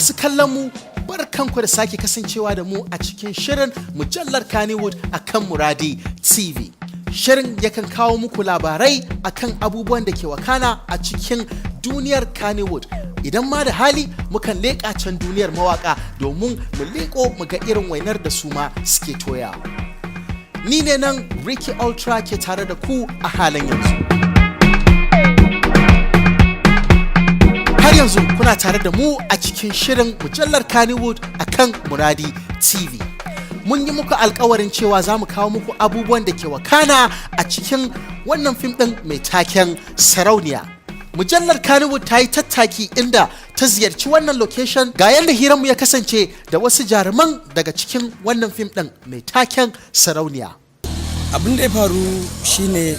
Masu kallon mu barkanku da sake kasancewa da mu a cikin shirin mujallar Kannywood akan Muradi TV. Shirin yakan kawo muku labarai akan abubuwan da ke wakana a cikin duniyar Kannywood. Idan ma da hali mukan leƙa can duniyar mawaka domin mu leƙo mu ga irin wainar da su ma suke toyawa. Ni ne nan Ricky Ultra ke tare da ku a halin yanzu. Har yanzu kuna tare da mu a cikin shirin mujallar Kannywood akan Muradi TV. Mun yi muku alkawarin cewa za mu kawo muku abubuwan da ke wakana a cikin wannan fim ɗin mai taken Sarauniya. Mujallar Kannywood ta yi tattaki inda ta ziyarci wannan location ga yadda hiranmu ya kasance da wasu jaruman daga cikin wannan fim ɗin mai taken Sarauniya. Abin da ya faru shine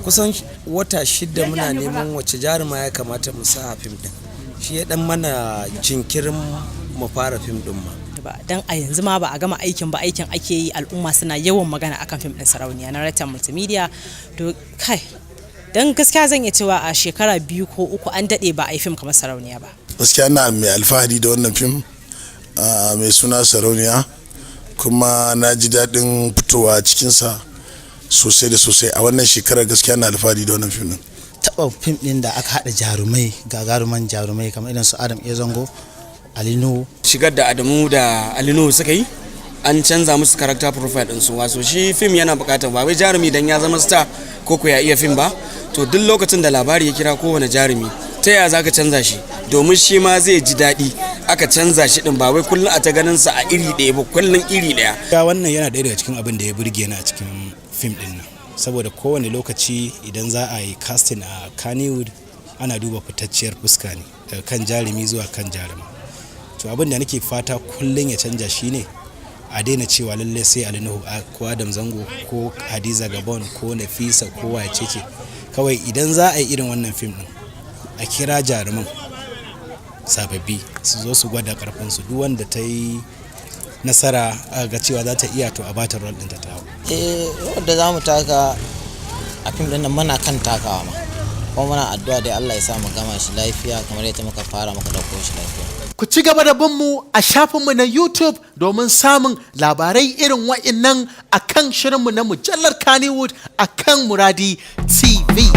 kusan wata 6 muna neman wace jaruma ya kamata mu sa a fim ɗin. Shi ya dan mana jinkirin mu fara fim ɗin ma. Dan a yanzu ma ba a gama aikin ba, aikin ake yi, al'umma suna yawan magana akan fim ɗin Sarauniya na Ratan Multimedia. To kai dan gaskiya zan iya cewa a shekara 2 ko 3 an dade ba a yi fim kamar Sarauniya ba. Gaskiya ina mai alfahari da wannan fim mai suna Sarauniya, kuma na ji daɗin fitowa cikinsa sosai da sosai a wannan shekarar. Gaskiya na alfahari da wannan fim din. Taɓa fim ɗin da aka haɗa jarumai, gagaruman jarumai kamar irin su Adam Ezango, Alinu. Shigar da Adamu da Alinu suka yi an canza musu character profile ɗinsu. Wato shi fim yana buƙatar ba wai jarumi dan ya zama star ko ya iya fim ba, to duk lokacin da labari ya kira kowane jarumi ta yaya zaka canza shi domin shi ma zai ji daɗi. Aka canza shi din ba wai kullum a ta ganin sa a iri ɗaya ba, kullum iri ɗaya. Ya wannan yana ɗaya daga cikin abin da ya burge ni a cikin fim ɗin nan, saboda kowane lokaci idan za a yi casting a Kannywood ana duba fitacciyar fuska ne daga kan jarumi zuwa kan jaruma. To abin da nake fata kullum ya canja shine a daina cewa lallai sai Alinu ko Adam Zango ko Hadiza Gabon ko Nafisa ko wace ce. Kawai idan za a yi irin wannan fim din a kira jaruman sababbi su zo su gwada karfinsu. Duk wanda ta yi nasara a ga cewa za ta iya, to a bata role ɗinta ta hau. Wanda za mu taka a fim ɗin nan muna kan takawa ma, kuma muna addu'a dai Allah ya sa mu gama shi lafiya kamar yadda muka fara muka dauko shi lafiya. Ku ci gaba da bin mu a shafinmu na YouTube domin samun labarai irin wa'innan a kan shirinmu na mujallar Kannywood a kan Muradi TV.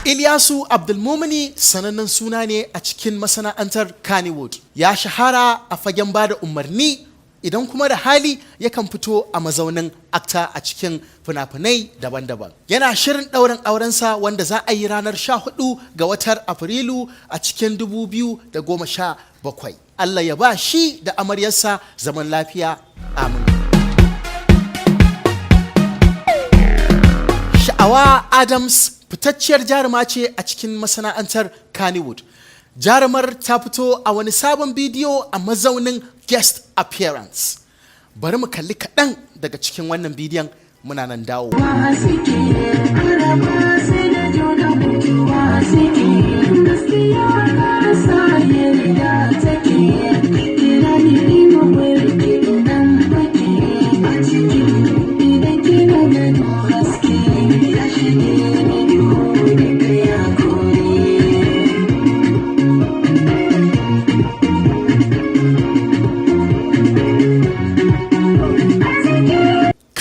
Ilyasu Abdulmumini sanannen suna ne a cikin masana'antar Kannywood. Ya shahara a fagen bada umarni, idan kuma da hali yakan fito a mazaunin akta a cikin fina-finai daban-daban. Yana shirin ɗaurin aurensa wanda za a yi ranar 14 ga watan Afrilu a cikin 2017. Allah ya ba shi da amaryarsa zaman lafiya. Amin. Sha'awa Adams fitacciyar jaruma ce a cikin masana'antar Kannywood. Jarumar ta fito a wani sabon bidiyo a mazaunin guest appearance. Bari mu kalli kaɗan daga cikin wannan bidiyon, muna nan dawo.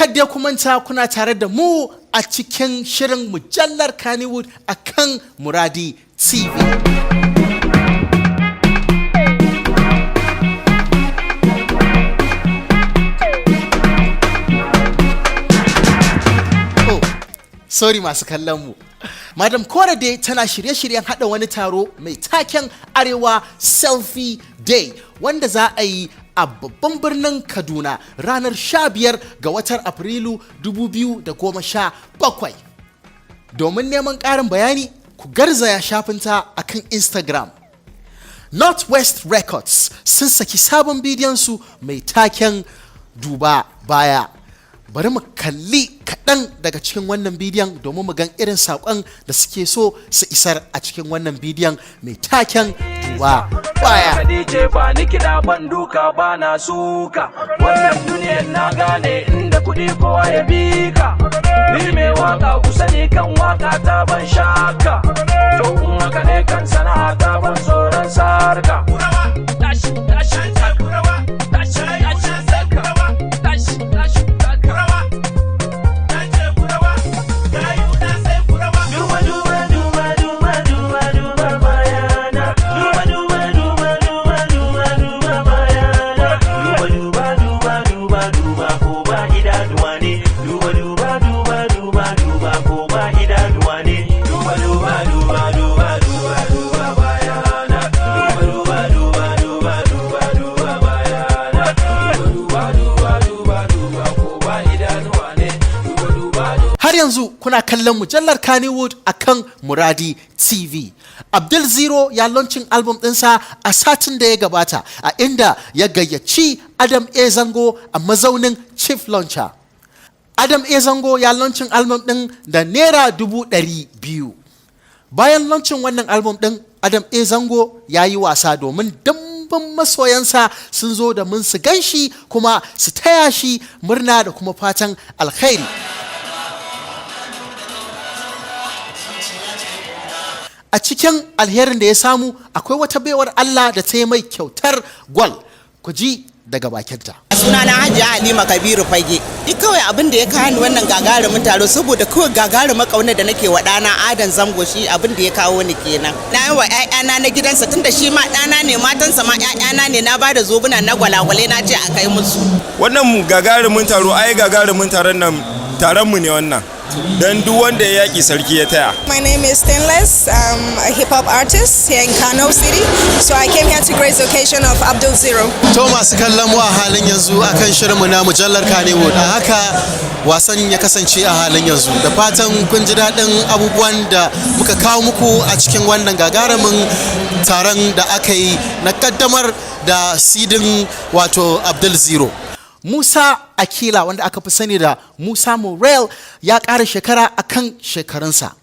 Kadda ku manta kuna tare da mu a cikin shirin mujallar Kannywood a kan Muradi TV. Oh, sorry masu kallon mu. Madam Kora dai tana shirye-shiryen haɗa wani taro mai taken Arewa Selfie Day wanda za a yi a babban birnin Kaduna ranar 15 ga watan Afrilu 2017. Domin neman ƙarin bayani ku garzaya shafinta akan Instagram. Northwest Records sun saki sabon bidiyon su mai taken Duba Baya. Bari mu kalli kaɗan daga cikin wannan bidiyon domin mu gan irin saƙon da suke so su isar a cikin wannan bidiyon mai taken Duba Baya. Ba ni kiɗa ban duka ba na suka, wannan duniyar na gane inda kuɗi kowa ya bi ka. Ni mai waka kusa ne kan waka ta ban shaka, to in haka ne kan yanzu kuna kallon mujallar Kannywood akan Muradi TV. Abdul Zero ya launching album ɗinsa a satin da ya gabata a inda ya gayyaci Adam A Zango a mazaunin chief launcher. Adam A Zango ya launching album ɗin da naira 200,000. Bayan launching wannan album ɗin, Adam A Zango ya yi wasa domin dimbin masoyansa sun zo da mun su ganshi kuma su taya shi murna da kuma fatan alkhairi. A cikin alherin da ya samu akwai wata baiwar Allah da ta yi mai kyautar gwal. Ku ji daga bakinta. Sunana Hajiya Halima Kabiru Fage. Duk kawai abin da ya kawo ni wannan gagarumin taro saboda kawai gagarumin ƙaunar da nake wa ɗana Adan Zango shi abin da ya kawo ni kenan. Na yi wa ƴaƴana na gidansa tunda shi ma ɗana ne matansa ma ƴaƴana ne na bada zobuna na gwalagwale na ce a kai musu. Wannan gagarumin taro ai gagarumin taron nan taron mu ne wannan. Dan duk wanda ya yaki sarki ya taya. My name is Stainless. I'm a hip hop artist here in Kano City. So I came here to grace the occasion of Abdul Zero. To masu kallon mu a halin yanzu akan shirinmu na mujallar Kannywood. A haka wasan ya kasance a halin yanzu. Da fatan kun ji daɗin abubuwan da muka kawo muku a cikin wannan gagarumin taron da aka yi na kaddamar da sidin wato Abdul Zero. Musa Akila wanda aka fi sani da Musa Morel ya ƙara shekara akan shekarunsa.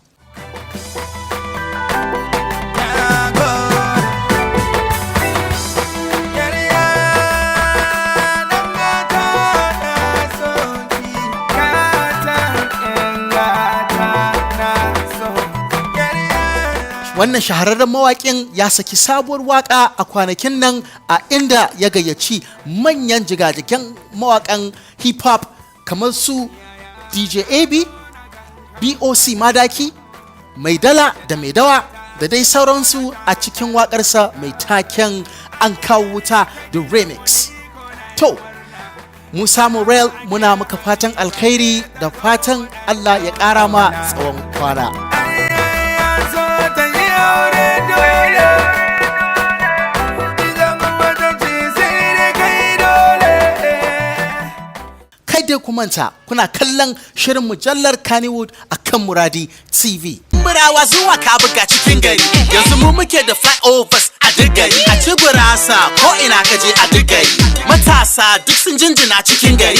Wannan shahararren mawaƙin ya saki sabuwar waƙa a kwanakin nan a inda ya gayyaci manyan jigajigen mawaƙan hip hop kamar su DJ AB, BOC Madaki, Mai Dala da Mai Dawa da dai sauransu a cikin waƙarsa mai taken An Kawo Wuta da Remix. To, Musa Morel muna maka fatan alkhairi da fatan Allah ya ƙara ma tsawon kwana. Dai ku manta kuna kallon shirin mujallar Kannywood akan Muradi TV. Burawa zuwa ka buga cikin gari yanzu mu muke da flyovers a duk gari a ci burasa ko ina ka je a duk gari matasa duk sun jinjina cikin gari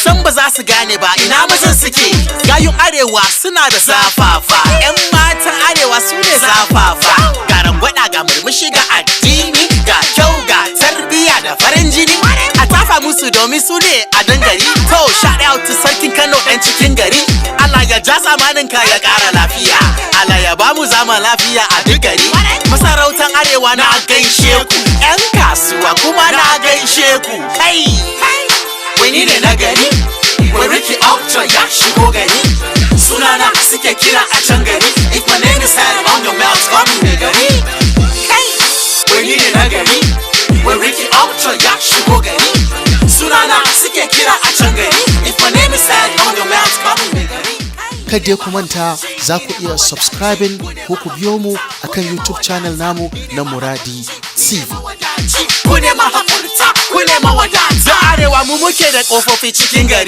san ba za su gane ba ina mazan suke gayun arewa suna da zafafa yan matan arewa su ne zafafa garan gwada ga murmushi ga addini ga kyau ga tarbiya da farin jini a tafa musu domin su ne a dangari to shout out to sarkin Kano ɗan cikin gari Allah ya ja zamanin ka ya ƙara lafiya Allah ya bamu zama lafiya a duk gari masarautan arewa na gaishe ku yan kasuwa kuma na gaishe ku kai wani ne na gari wai Ricky Ultra ya shigo gari sunana suke kira a can gari if my name is head on your mouth call me gari kai wani ne na gari wai Ricky Ultra ya shigo gari sunana suke kira a can gari if my name is head on your mouth call me gari. Kada ku manta za ku iya subscribing ko ku biyo mu akan YouTube channel namu na Muradi TV. Ku ne mahaƙurta, ku ne mawadata. Da arewa mu muke da ƙofofi cikin gari.